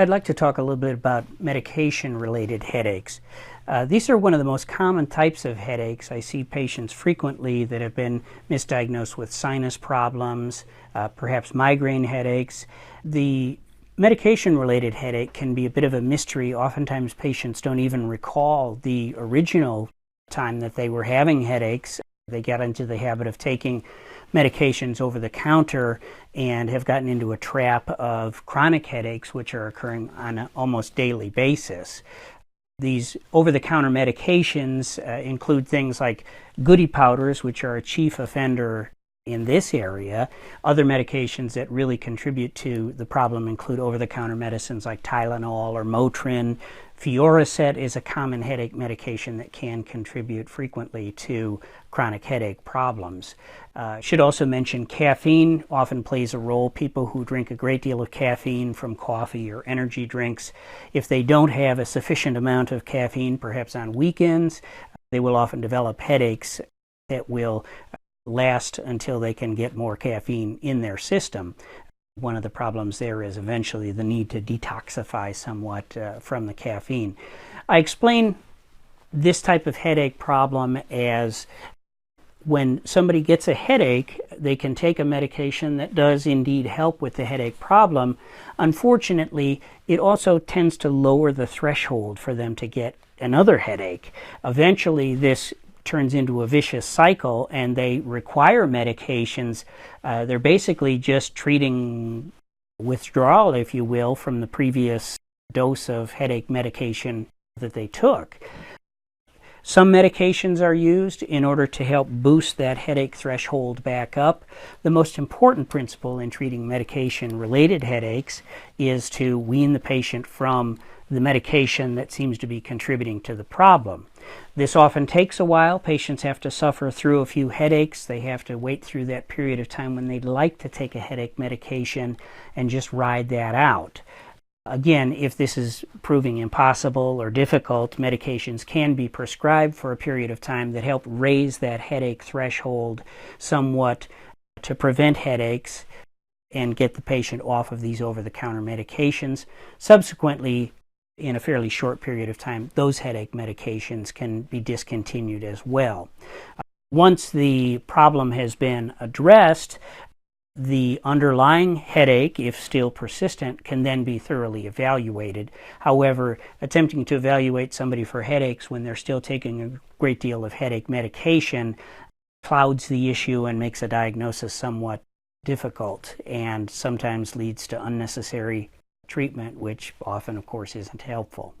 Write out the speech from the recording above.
I'd like to talk a little bit about medication-related headaches. These are one of the most common types of headaches. I see patients frequently that have been misdiagnosed with sinus problems, perhaps migraine headaches. The medication-related headache can be a bit of a mystery. Oftentimes patients don't even recall the original time that they were having headaches. They get into the habit of taking medications over the counter and have gotten into a trap of chronic headaches, which are occurring on an almost daily basis. These over-the-counter medications include things like goody powders, which are a chief offender in this area. Other medications that really contribute to the problem include over-the-counter medicines like Tylenol or Motrin. Fioricet is a common headache medication that can contribute frequently to chronic headache problems. Should also mention caffeine often plays a role. People who drink a great deal of caffeine from coffee or energy drinks, if they don't have a sufficient amount of caffeine, perhaps on weekends, they will often develop headaches that will last until they can get more caffeine in their system. One of the problems there is eventually the need to detoxify somewhat from the caffeine. I explain this type of headache problem as when somebody gets a headache, they can take a medication that does indeed help with the headache problem. Unfortunately, it also tends to lower the threshold for them to get another headache. Eventually, this turns into a vicious cycle and they require medications. They're basically just treating withdrawal, if you will, from the previous dose of headache medication that they took. Some medications are used in order to help boost that headache threshold back up. The most important principle in treating medication-related headaches is to wean the patient from the medication that seems to be contributing to the problem. This often takes a while. Patients have to suffer through a few headaches. They have to wait through that period of time when they'd like to take a headache medication and just ride that out. Again, if this is proving impossible or difficult, medications can be prescribed for a period of time that help raise that headache threshold somewhat to prevent headaches and get the patient off of these over-the-counter medications. Subsequently, in a fairly short period of time, those headache medications can be discontinued as well. Once the problem has been addressed, the underlying headache, if still persistent, can then be thoroughly evaluated. However, attempting to evaluate somebody for headaches when they're still taking a great deal of headache medication clouds the issue and makes a diagnosis somewhat difficult and sometimes leads to unnecessary treatment, which often, of course, isn't helpful.